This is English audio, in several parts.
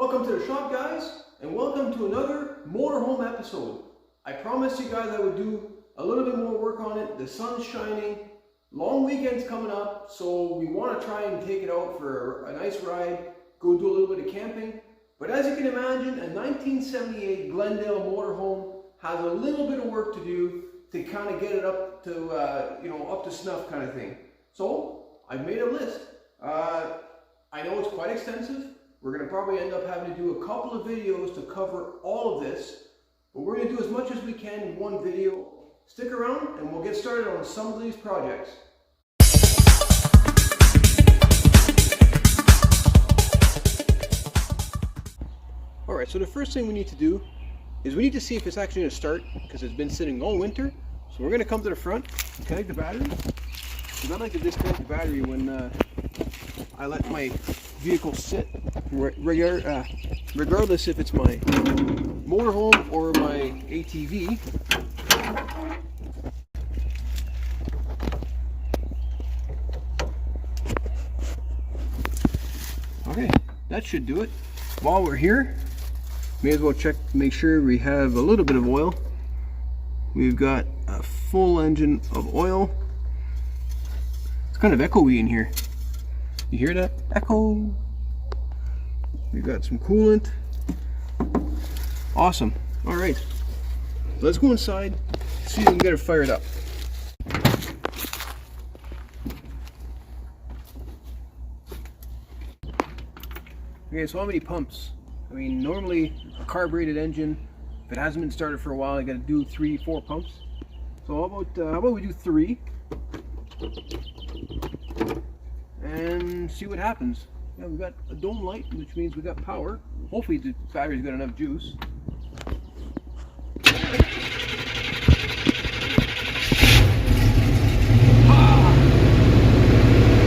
Welcome to the shop, guys, and welcome to another motorhome episode. I promised you guys I would do a little bit more work on it. The sun's shining, long weekend's coming up, so we want to try and take it out for a nice ride, go do a little bit of camping. But as you can imagine, a 1978 Glendale motorhome has a little bit of work to do to kind of get it up to up to snuff kind of thing. So I've made a list. I know it's quite extensive. We're going to probably end up having to do a couple of videos to cover all of this, but we're going to do as much as we can in one video. Stick around and we'll get started on some of these projects. Alright, so the first thing we need to do is we need to see if it's actually going to start, because it's been sitting all winter. So we're going to come to the front and connect the battery, because I like to disconnect the battery when I let my vehicle sit, regardless if it's my motorhome or my ATV. Okay, that should do it. While we're here, may as well check, make sure we have a little bit of oil. We've got a full engine of oil. It's kind of echoey in here. You hear that? Echo. We've got some coolant. Awesome. All right. Let's go inside, see if we can get it fired up. Okay, so how many pumps? I mean, normally a carbureted engine, if it hasn't been started for a while, you got to do 3-4 pumps. So how about we do 3? And see what happens. Yeah, we've got a dome light, which means we got power. Hopefully the battery's got enough juice. Ah!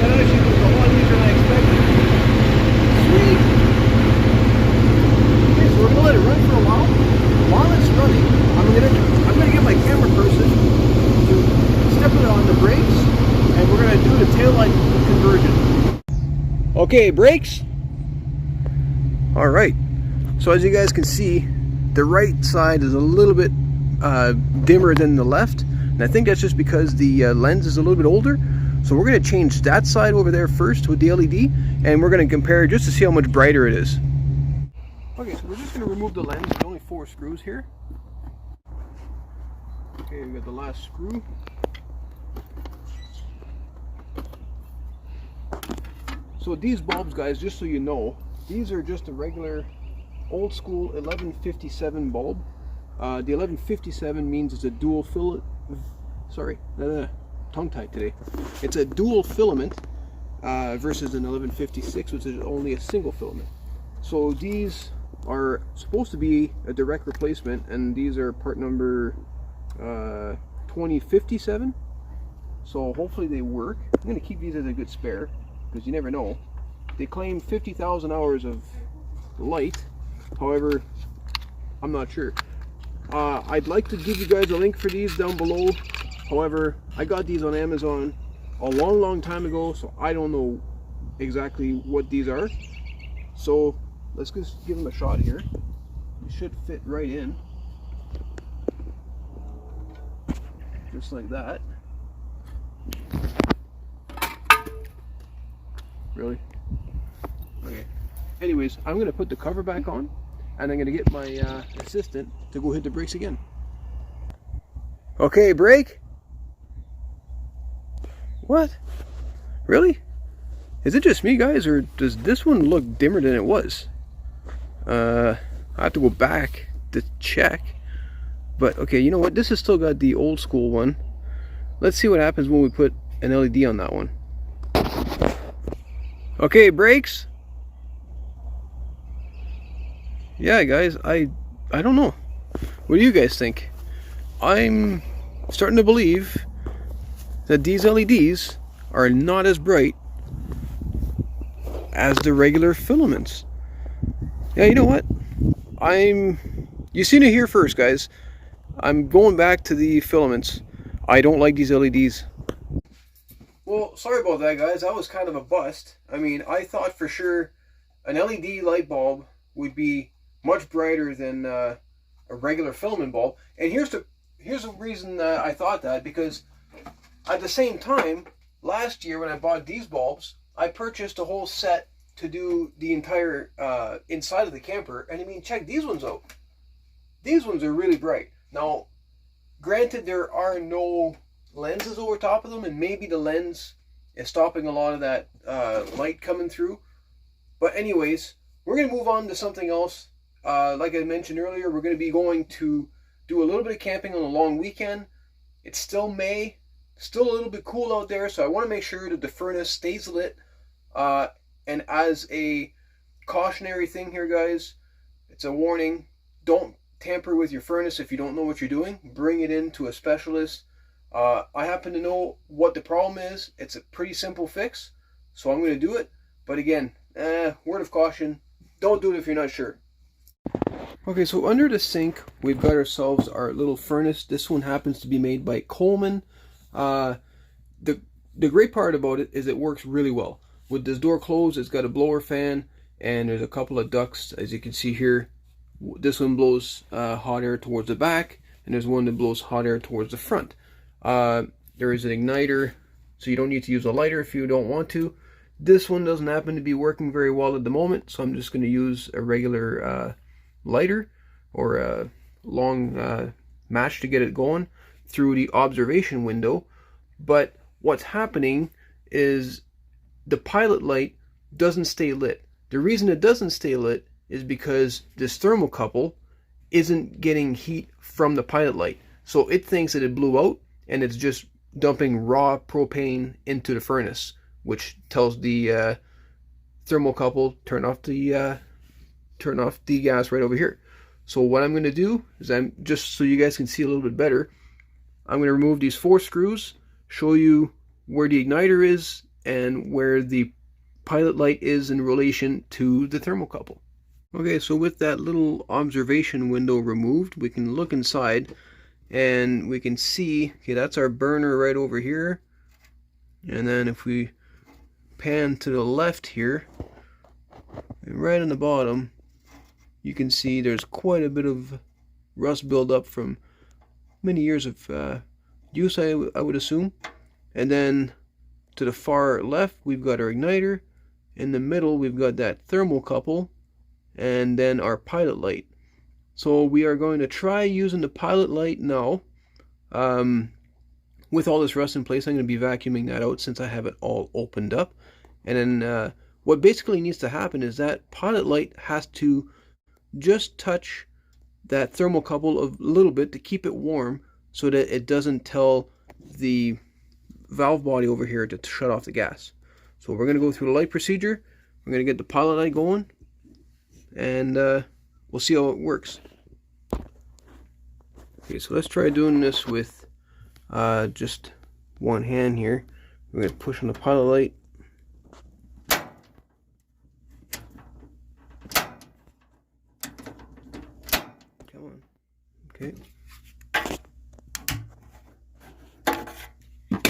That actually was a lot easier than I expected. Sweet! Okay, so we're gonna let it run for a while. While it's running, I'm gonna get my camera person to step it on the brakes, and we're gonna do the taillight conversion. Okay, brakes. All right. So as you guys can see, the right side is a little bit dimmer than the left, and I think that's just because the lens is a little bit older. So we're going to change that side over there first with the LED, and we're going to compare just to see how much brighter it is. Okay, so we're just going to remove the lens. There's only 4 screws here. Okay, we got the last screw. So these bulbs, guys, just so you know, these are just a regular old school 1157 bulb. The 1157 means it's a dual filament. Sorry, tongue-tied today. It's a dual filament versus an 1156, which is only a single filament. So these are supposed to be a direct replacement, and these are part number 2057. So hopefully they work. I'm going to keep these as a good spare, because you never know. They claim 50,000 hours of light. However, I'm not sure. I'd like to give you guys a link for these down below. However, I got these on Amazon a long time ago, so I don't know exactly what these are. So let's just give them a shot here. It should fit right in. Just like that. Really? Okay. Anyways, I'm going to put the cover back on, and I'm going to get my assistant to go hit the brakes again. Okay, brake. What? Really? Is it just me, guys, or does this one look dimmer than it was? I have to go back to check. But okay, you know what? This has still got the old school one. Let's see what happens when we put an LED on that one. Okay, brakes. Yeah, guys, I don't know. What do you guys think? I'm starting to believe that these LEDs are not as bright as the regular filaments. Yeah, you know what? You seen it here first, guys. I'm going back to the filaments. I don't like these LEDs. Well, sorry about that, guys. That was kind of a bust. I mean, I thought for sure an LED light bulb would be much brighter than a regular filament bulb. And here's the reason I thought that, because at the same time, last year when I bought these bulbs, I purchased a whole set to do the entire inside of the camper. And I mean, check these ones out. These ones are really bright. Now, granted, there are no lenses over top of them, and maybe the lens is stopping a lot of that light coming through. But anyways, we're going to move on to something else. Like I mentioned earlier, we're going to be going to do a little bit of camping on a long weekend. It's still May, still a little bit cool out there, so I want to make sure that the furnace stays lit. And as a cautionary thing here, guys, it's a warning. Don't tamper with your furnace if you don't know what you're doing. Bring it in to a specialist. I happen to know what the problem is. It's a pretty simple fix, so I'm going to do it. But again, word of caution, don't do it if you're not sure. Okay, so under the sink, we've got ourselves our little furnace. This one happens to be made by Coleman. The great part about it is it works really well. With this door closed, it's got a blower fan, and there's a couple of ducts, as you can see here. This one blows hot air towards the back, and there's one that blows hot air towards the front. There is an igniter, so you don't need to use a lighter if you don't want to. This one doesn't happen to be working very well at the moment, so I'm just going to use a regular lighter or a long match to get it going through the observation window. But what's happening is the pilot light doesn't stay lit. The reason it doesn't stay lit is because this thermocouple isn't getting heat from the pilot light. So it thinks that it blew out, and it's just dumping raw propane into the furnace, which tells the thermocouple turn off the gas right over here. So what I'm going to do is, I'm just so you guys can see a little bit better, I'm going to remove these 4 screws, show you where the igniter is and where the pilot light is in relation to the thermocouple. Okay, so with that little observation window removed, we can look inside and we can see, okay, that's our burner right over here. And then if we pan to the left here, right on the bottom, you can see there's quite a bit of rust buildup from many years of use, I would assume. And then to the far left, we've got our igniter. In the middle, we've got that thermocouple, and then our pilot light. So we are going to try using the pilot light now. With all this rust in place, I'm going to be vacuuming that out since I have it all opened up. And then what basically needs to happen is that pilot light has to just touch that thermocouple a little bit to keep it warm, so that it doesn't tell the valve body over here to shut off the gas. So we're going to go through the light procedure. We're going to get the pilot light going, and we'll see how it works. Okay, so let's try doing this with just one hand here. We're going to push on the pilot light. Come on. Okay.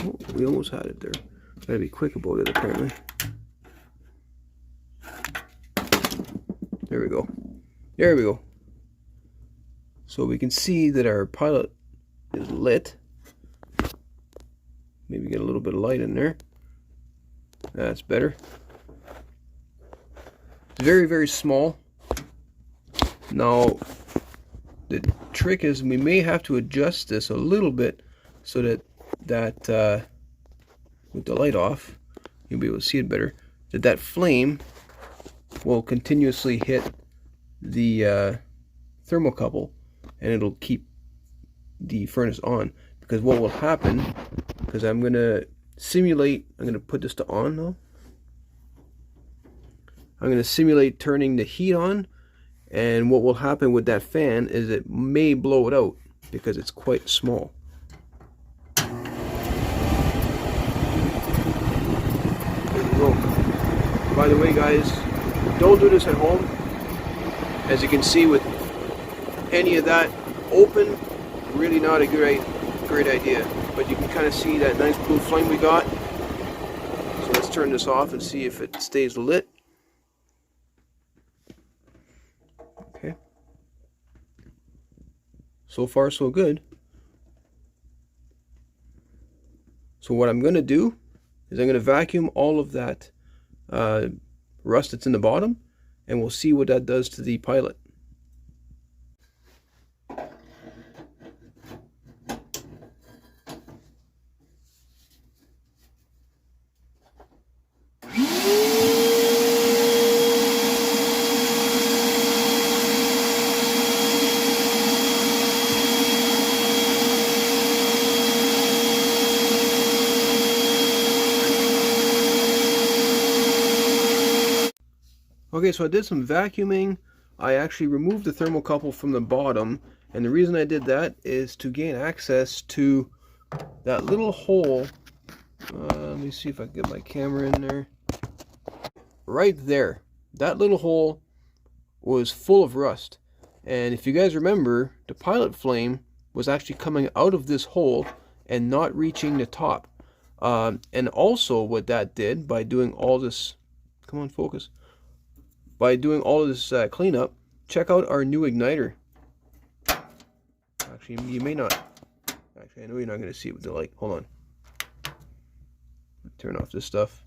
Oh, we almost had it there. Gotta be quick about it, apparently. There we go. There we go. So we can see that our pilot is lit. Maybe get a little bit of light in there. That's better. It's very, very small. Now, the trick is we may have to adjust this a little bit so that with the light off, you'll be able to see it better, that flame will continuously hit the thermocouple, and it'll keep the furnace on. Because what will happen, because I'm going to simulate, I'm going to put this to on now. I'm going to simulate turning the heat on, and what will happen with that fan is it may blow it out because it's quite small. By the way, guys, don't do this at home. As you can see, with any of that open, really not a great idea. But you can kind of see that nice blue flame we got. So let's turn this off and see if it stays lit. Okay. So far, so good. So what I'm going to do is I'm going to vacuum all of that rust that's in the bottom, and we'll see what that does to the pilot. Okay, so I did some vacuuming. I actually removed the thermocouple from the bottom, and the reason I did that is to gain access to that little hole. Let me see if I can get my camera in there. Right there, that little hole was full of rust, and if you guys remember, the pilot flame was actually coming out of this hole and not reaching the top. And also what that did by doing all this, come on, focus. By doing all of this cleanup, check out our new igniter. Actually, you may not. Actually, I know you're not going to see it with the light. Hold on. Turn off this stuff.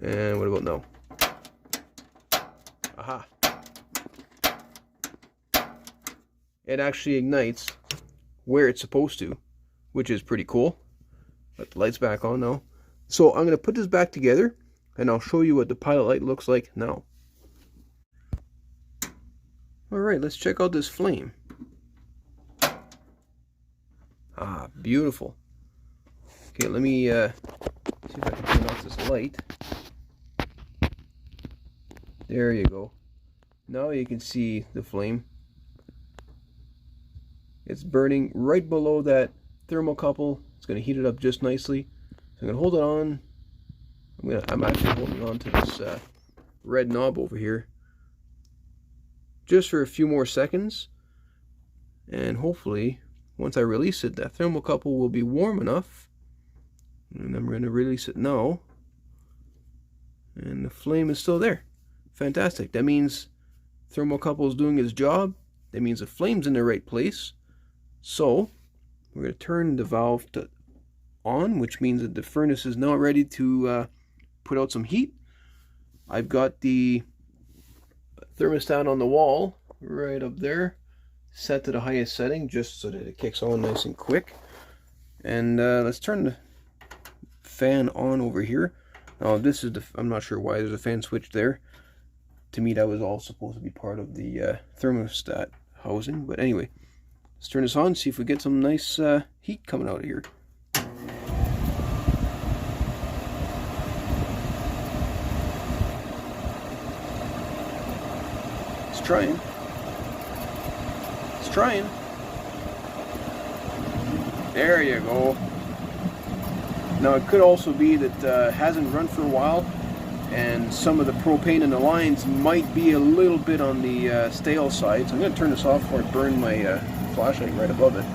And what about now? Aha. It actually ignites where it's supposed to, which is pretty cool. Put the lights back on now. So I'm going to put this back together, and I'll show you what the pilot light looks like now. Alright, let's check out this flame. Ah, beautiful. Okay, let me see if I can turn off this light. There you go. Now you can see the flame. It's burning right below that thermocouple. It's going to heat it up just nicely. So I'm going to hold it on. I'm actually holding on to this red knob over here, just for a few more seconds, and hopefully once I release it, that thermocouple will be warm enough. And I'm going to release it now, and the flame is still there. Fantastic. That means thermocouple is doing its job. That means the flame's in the right place. So we're going to turn the valve on, which means that the furnace is now ready to put out some heat. I've got the thermostat on the wall right up there, set to the highest setting just so that it kicks on nice and quick. And let's turn the fan on over here. Now this is I'm not sure why there's a fan switch there. To me that was all supposed to be part of the thermostat housing, but anyway, let's turn this on, see if we get some nice heat coming out of here. Trying. It's trying. There you go. Now it could also be that it hasn't run for a while, and some of the propane in the lines might be a little bit on the stale side. So I'm going to turn this off before I burn my flashlight right above it,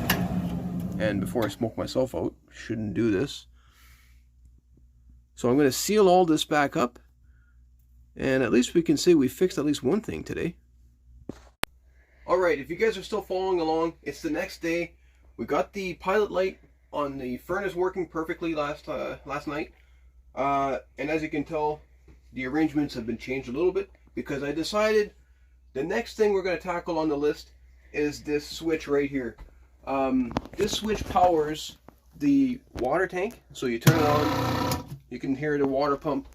and before I smoke myself out. Shouldn't do this. So I'm going to seal all this back up, and at least we can say we fixed at least one thing today. Alright, if you guys are still following along, it's the next day. We got the pilot light on the furnace working perfectly last night. And as you can tell, the arrangements have been changed a little bit because I decided the next thing we're going to tackle on the list is this switch right here. This switch powers the water tank. So you turn it on, you can hear the water pump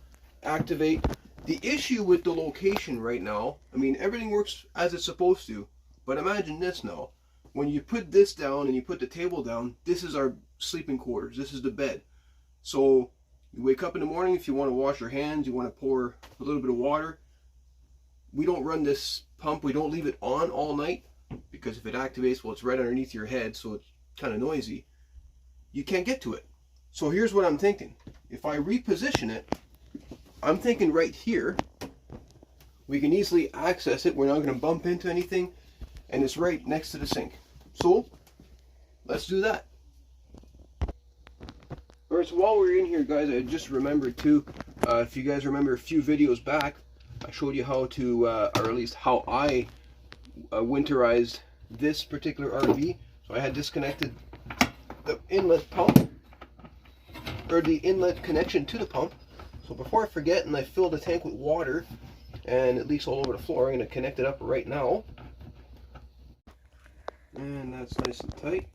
activate. The issue with the location right now, I mean, everything works as it's supposed to. But imagine this now. When you put this down and you put the table down, this is our sleeping quarters. This is the bed. So you wake up in the morning, if you want to wash your hands, you want to pour a little bit of water. We don't run this pump. We don't leave it on all night because if it activates, well, it's right underneath your head, so it's kind of noisy. You can't get to it. So here's what I'm thinking. If I reposition it, I'm thinking right here, we can easily access it. We're not going to bump into anything. And it's right next to the sink. So let's do that. Alright, so while we're in here, guys, I just remembered too, if you guys remember a few videos back, I showed you how to, or at least how I winterized this particular RV. So I had disconnected the inlet pump, or the inlet connection to the pump. So before I forget and I fill the tank with water and it leaks all over the floor, I'm going to connect it up right now. And that's nice and tight.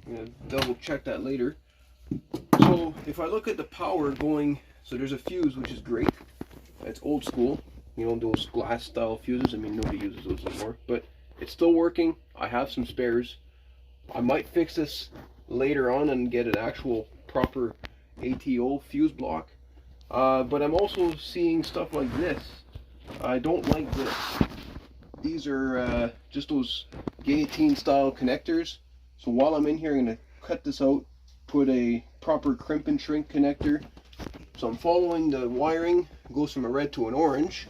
I'm going to double check that later. So if I look at the power going, so there's a fuse, which is great. It's old school, you know, those glass style fuses. I mean, nobody uses those anymore, but it's still working. I have some spares. I might fix this later on and get an actual proper ATO fuse block. But I'm also seeing stuff like this. I don't like this. These are just those guillotine style connectors. So while I'm in here, I'm going to cut this out, put a proper crimp and shrink connector. So I'm following the wiring. It goes from a red to an orange,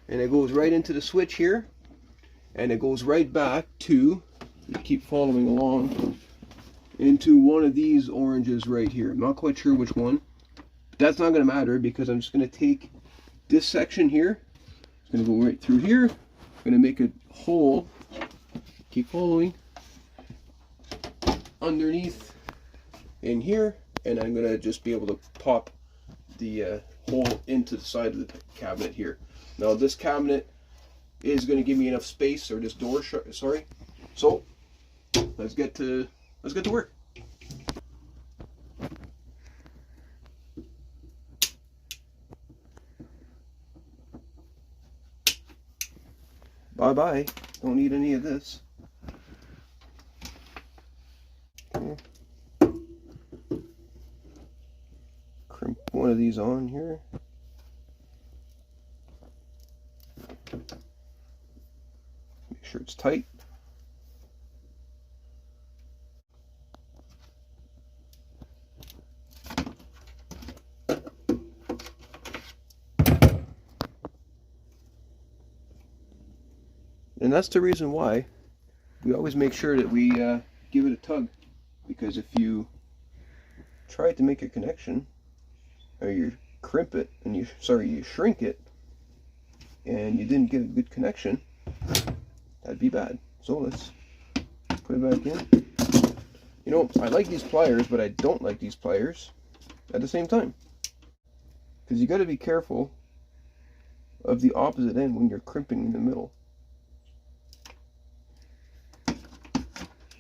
and it goes right into the switch here, and it goes right back to, you keep following along, into one of these oranges right here. I'm not quite sure which one, but that's not going to matter because I'm just going to take this section here. It's going to go right through here. I'm going to make a hole, keep following, underneath in here, and I'm going to just be able to pop the hole into the side of the cabinet here. Now this cabinet is going to give me enough space, or this door, sorry. So let's get to work. Bye bye. Don't need any of this. Okay. Crimp one of these on here. Make sure it's tight. And that's the reason why we always make sure that we give it a tug, because if you try to make a connection, or you crimp it and you shrink it, and you didn't get a good connection, that'd be bad. So let's put it back in. You know, I like these pliers, but I don't like these pliers at the same time, because you got to be careful of the opposite end when you're crimping in the middle,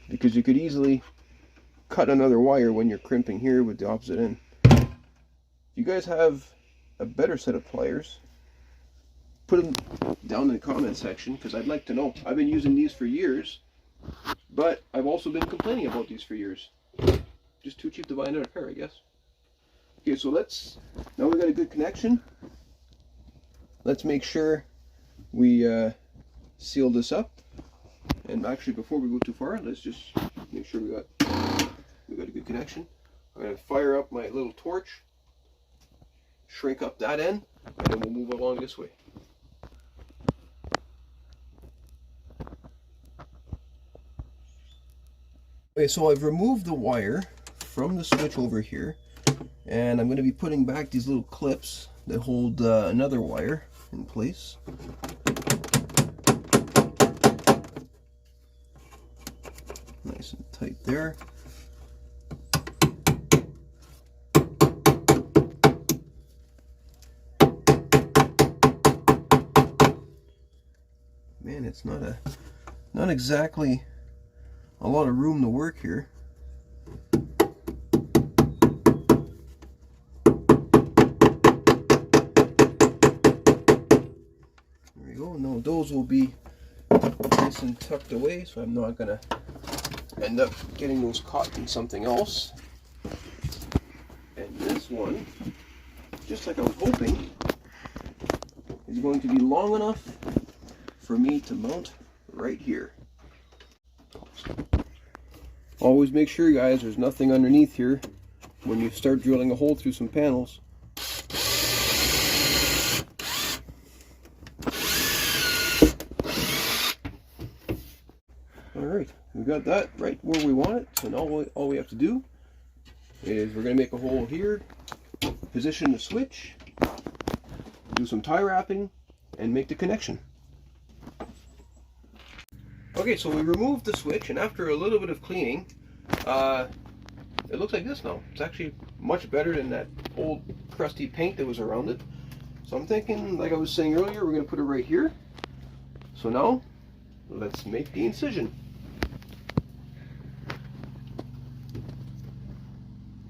because you could easily cut another wire when you're crimping here with the opposite end. If you guys have a better set of pliers, put them down in the comment section, because I'd like to know. I've been using these for years, but I've also been complaining about these for years. Just too cheap to buy another pair, I guess. Okay, so now we got a good connection. Let's make sure we seal this up. And actually, before we go too far, let's just make sure we got a good connection. I'm going to fire up my little torch, shrink up that end, and then we'll move along this way. Okay, so I've removed the wire from the switch over here, and I'm going to be putting back these little clips that hold another wire in place. Nice and tight there. Man, it's not exactly a lot of room to work here. There we go. No, those will be nice and tucked away, so I'm not gonna end up getting those caught in something else. And this one, just like I was hoping, is going to be long enough for me to mount right here. Always make sure, guys, there's nothing underneath here when you start drilling a hole through some panels. Alright, we got that right where we want it, so now all we have to do is we're going to make a hole here, position the switch, do some tie wrapping, and make the connection. Okay, so we removed the switch, and after a little bit of cleaning, it looks like this now. It's actually much better than that old crusty paint that was around it. So I'm thinking, like I was saying earlier, we're going to put it right here. So now, let's make the incision.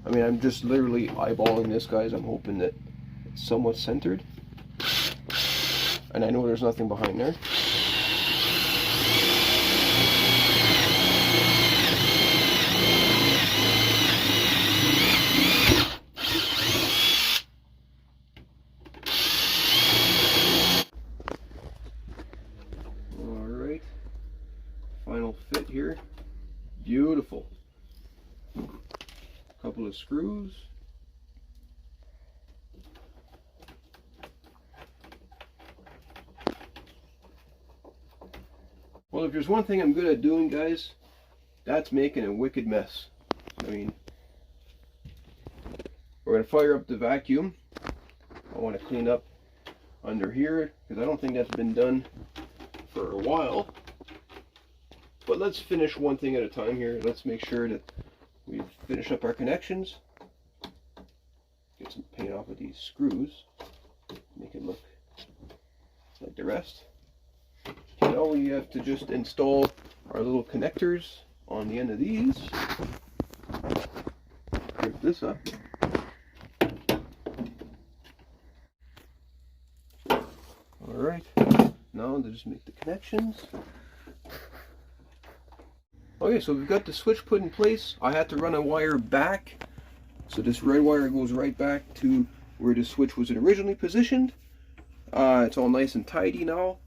I mean, I'm just literally eyeballing this, guys. I'm hoping that it's somewhat centered. And I know there's nothing behind there. Alright. Final fit here. Beautiful. Couple of screws. Well, if there's one thing I'm good at doing, guys, that's making a wicked mess. I mean, we're going to fire up the vacuum. I want to clean up under here because I don't think that's been done for a while. But let's finish one thing at a time here. Let's make sure that we finish up our connections. Get some paint off of these screws. Make it look like the rest. Now we have to just install our little connectors on the end of these. Rip this up. Alright, now to just make the connections. Okay, so we've got the switch put in place. I had to run a wire back. So this red wire goes right back to where the switch was originally positioned. It's all nice and tidy now.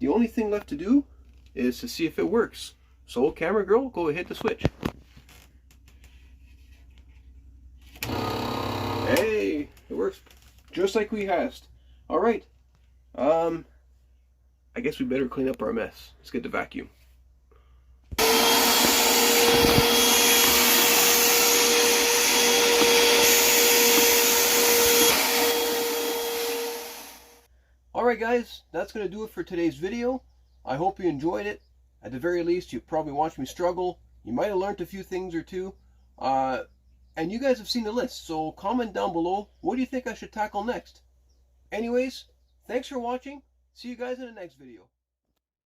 The only thing left to do is to see if it works. So camera girl, go hit the switch. Hey, it works just like we asked. Alright. I guess we better clean up our mess. Let's get the vacuum. Alright guys, that's going to do it for today's video. I hope you enjoyed it. At the very least, you probably watched me struggle. You might have learned a few things or two. And you guys have seen the list, so comment down below, what do you think I should tackle next? Anyways, thanks for watching. See you guys in the next video.